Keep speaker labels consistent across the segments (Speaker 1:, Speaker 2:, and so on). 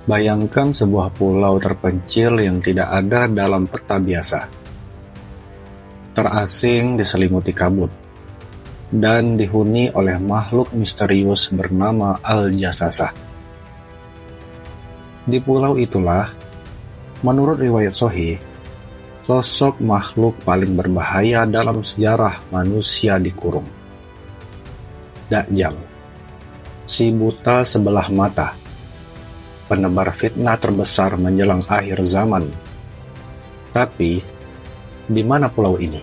Speaker 1: Bayangkan sebuah pulau terpencil yang tidak ada dalam peta biasa, terasing diselimuti kabut, dan dihuni oleh makhluk misterius bernama Al-Jasasah. Di pulau itulah, menurut riwayat Sahih, sosok makhluk paling berbahaya dalam sejarah manusia dikurung. Dajjal, si buta sebelah mata, penebar fitnah terbesar menjelang akhir zaman. Tapi, di mana pulau ini?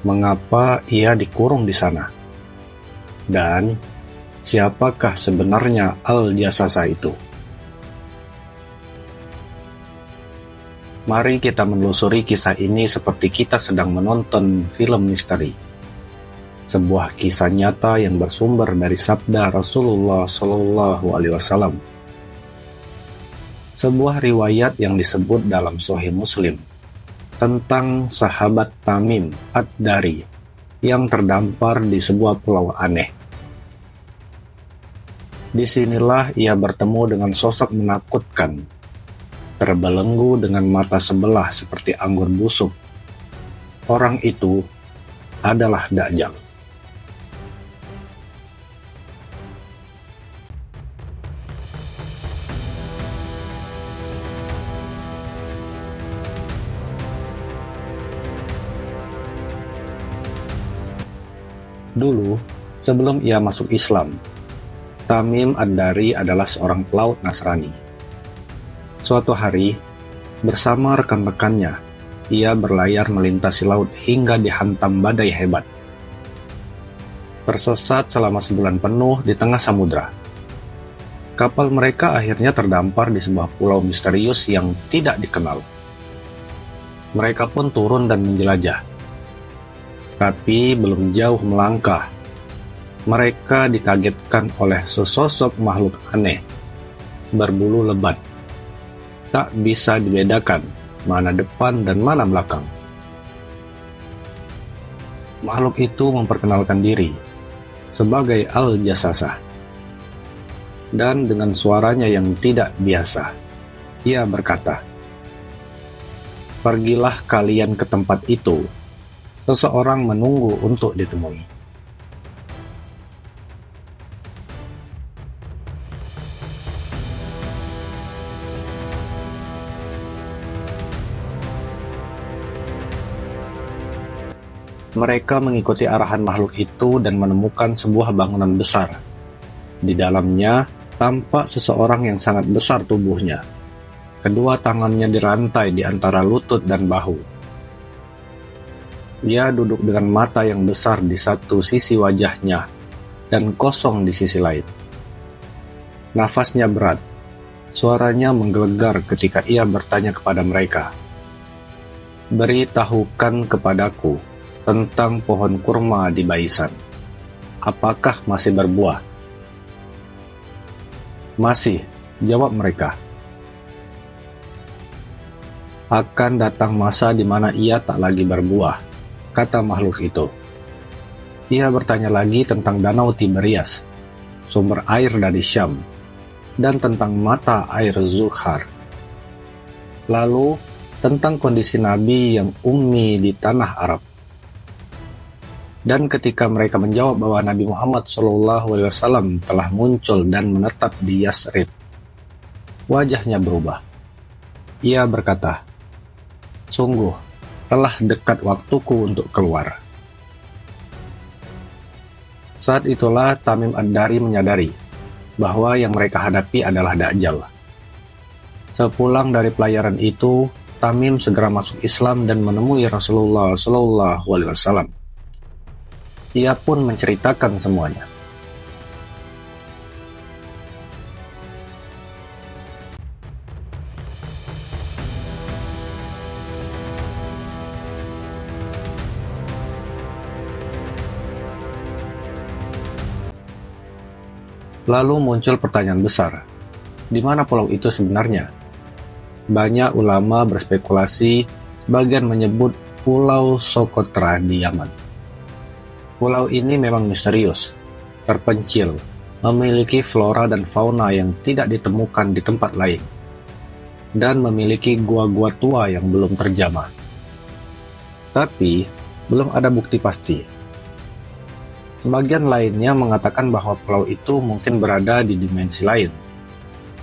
Speaker 1: Mengapa ia dikurung di sana? Dan siapakah sebenarnya Al-Jasasah itu? Mari kita menelusuri kisah ini seperti kita sedang menonton film misteri. Sebuah kisah nyata yang bersumber dari sabda Rasulullah SAW. Sebuah riwayat yang disebut dalam Sahih Muslim tentang sahabat Tamim Ad-Dari yang terdampar di sebuah pulau aneh. Disinilah ia bertemu dengan sosok menakutkan, terbelenggu dengan mata sebelah seperti anggur busuk. Orang itu adalah Dajjal. Dulu, sebelum ia masuk Islam, Tamim Ad-Dari adalah seorang pelaut Nasrani. Suatu hari, bersama rekan-rekannya, ia berlayar melintasi laut hingga dihantam badai hebat. Tersesat selama sebulan penuh di tengah samudra. Kapal mereka akhirnya terdampar di sebuah pulau misterius yang tidak dikenal. Mereka pun turun dan menjelajah. Tapi belum jauh melangkah, mereka dikagetkan oleh sesosok makhluk aneh, berbulu lebat. Tak bisa dibedakan mana depan dan mana belakang. Makhluk itu memperkenalkan diri sebagai Al-Jasasah. Dan dengan suaranya yang tidak biasa, ia berkata, "Pergilah kalian ke tempat itu. Seseorang menunggu untuk ditemui." Mereka mengikuti arahan makhluk itu dan menemukan sebuah bangunan besar. Di dalamnya tampak seseorang yang sangat besar tubuhnya. Kedua tangannya dirantai di antara lutut dan bahu. Dia duduk dengan mata yang besar di satu sisi wajahnya dan kosong di sisi lain. Nafasnya berat. Suaranya menggelegar ketika ia bertanya kepada mereka, "Beritahukan kepadaku tentang pohon kurma di Baisan. Apakah masih berbuah?" "Masih," jawab mereka. "Akan datang masa di mana ia tak lagi berbuah," kata makhluk itu. Ia bertanya lagi tentang danau Tiberias, sumber air dari Syam, dan tentang mata air Zuhar. Lalu tentang kondisi Nabi yang ummi di tanah Arab. Dan ketika mereka menjawab bahwa Nabi Muhammad SAW telah muncul dan menetap di Yasrib, wajahnya berubah. Ia berkata, "Sungguh, telah dekat waktuku untuk keluar." Saat itulah Tamim Ad-Dari menyadari bahwa yang mereka hadapi adalah Dajjal. Sepulang dari pelayaran itu, Tamim segera masuk Islam dan menemui Rasulullah SAW. Ia pun menceritakan semuanya. Lalu muncul pertanyaan besar, di mana pulau itu sebenarnya? Banyak ulama berspekulasi, sebagian menyebut Pulau Socotra di Yaman. Pulau ini memang misterius, terpencil, memiliki flora dan fauna yang tidak ditemukan di tempat lain, dan memiliki gua-gua tua yang belum terjamah. Tapi, belum ada bukti pasti. Sebagian lainnya mengatakan bahwa pulau itu mungkin berada di dimensi lain,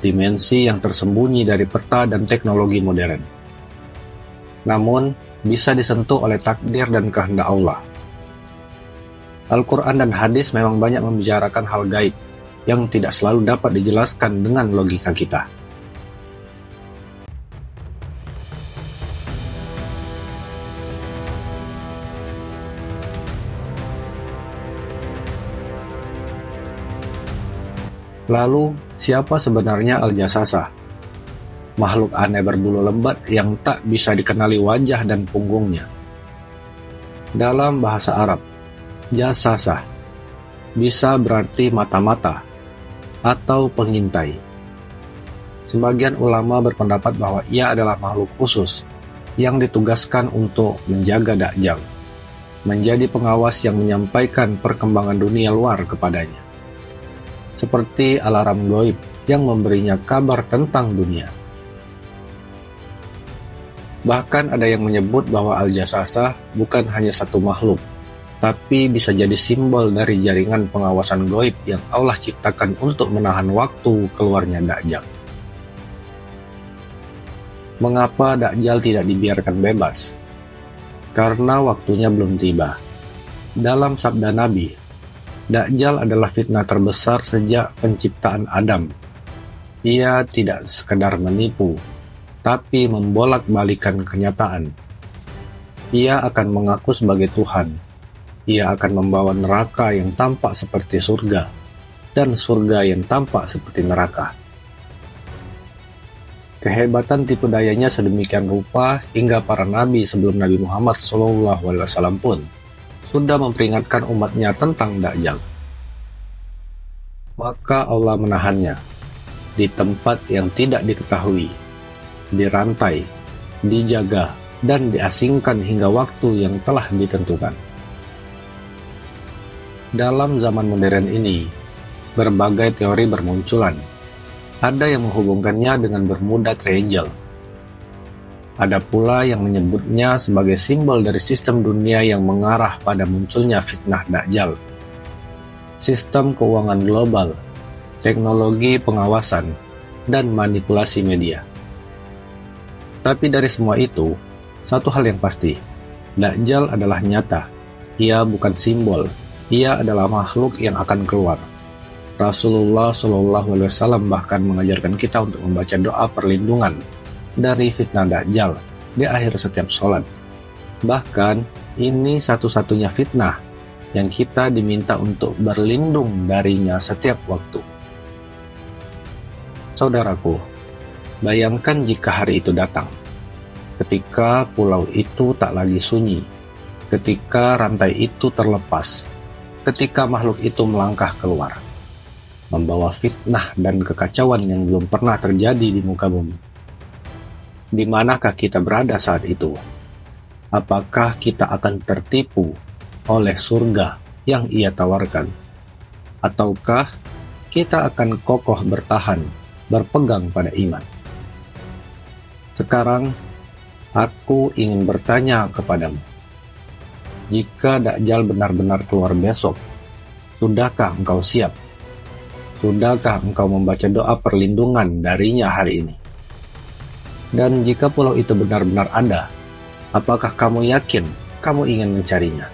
Speaker 1: dimensi yang tersembunyi dari peta dan teknologi modern. Namun, bisa disentuh oleh takdir dan kehendak Allah. Al-Quran dan hadis memang banyak membicarakan hal gaib yang tidak selalu dapat dijelaskan dengan logika kita. Lalu, siapa sebenarnya Al-Jasasah? Makhluk aneh berbulu lebat yang tak bisa dikenali wajah dan punggungnya. Dalam bahasa Arab, Jasasah bisa berarti mata-mata atau pengintai. Sebagian ulama berpendapat bahwa ia adalah makhluk khusus yang ditugaskan untuk menjaga Dajjal, menjadi pengawas yang menyampaikan perkembangan dunia luar kepadanya, seperti alarm gaib yang memberinya kabar tentang dunia. Bahkan ada yang menyebut bahwa Al-Jasasah bukan hanya satu makhluk, tapi bisa jadi simbol dari jaringan pengawasan gaib yang Allah ciptakan untuk menahan waktu keluarnya Dajjal. Mengapa Dajjal tidak dibiarkan bebas? Karena waktunya belum tiba. Dalam sabda Nabi, Dajjal adalah fitnah terbesar sejak penciptaan Adam. Ia tidak sekedar menipu, tapi membolak-balikan kenyataan. Ia akan mengaku sebagai Tuhan. Ia akan membawa neraka yang tampak seperti surga, dan surga yang tampak seperti neraka. Kehebatan tipu dayanya sedemikian rupa hingga para nabi sebelum Nabi Muhammad SAW pun sudah memperingatkan umatnya tentang Dajjal. Maka Allah menahannya di tempat yang tidak diketahui, dirantai, dijaga, dan diasingkan hingga waktu yang telah ditentukan. Dalam zaman modern ini, berbagai teori bermunculan. Ada yang menghubungkannya dengan Bermuda Triangle. Ada pula yang menyebutnya sebagai simbol dari sistem dunia yang mengarah pada munculnya fitnah Dajjal. Sistem keuangan global, teknologi pengawasan, dan manipulasi media. Tapi dari semua itu, satu hal yang pasti, Dajjal adalah nyata. Ia bukan simbol, ia adalah makhluk yang akan keluar. Rasulullah SAW bahkan mengajarkan kita untuk membaca doa perlindungan dari fitnah Dajjal di akhir setiap sholat. Bahkan, ini satu-satunya fitnah yang kita diminta untuk berlindung darinya setiap waktu. Saudaraku, bayangkan jika hari itu datang, ketika pulau itu tak lagi sunyi, ketika rantai itu terlepas, ketika makhluk itu melangkah keluar, membawa fitnah dan kekacauan yang belum pernah terjadi di muka bumi. Di manakah kita berada saat itu? Apakah kita akan tertipu oleh surga yang ia tawarkan? Ataukah kita akan kokoh bertahan, berpegang pada iman? Sekarang, aku ingin bertanya kepadamu. Jika Dajjal benar-benar keluar besok, sudahkah engkau siap? Sudahkah engkau membaca doa perlindungan darinya hari ini? Dan jika pulau itu benar-benar ada, apakah kamu yakin kamu ingin mencarinya?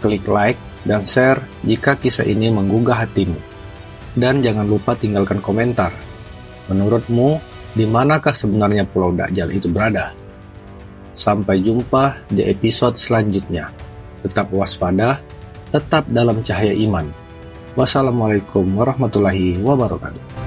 Speaker 1: Klik like dan share jika kisah ini menggugah hatimu. Dan jangan lupa tinggalkan komentar. Menurutmu, di manakah sebenarnya pulau Dajjal itu berada? Sampai jumpa di episode selanjutnya. Tetap waspada, tetap dalam cahaya iman. Wassalamualaikum warahmatullahi wabarakatuh.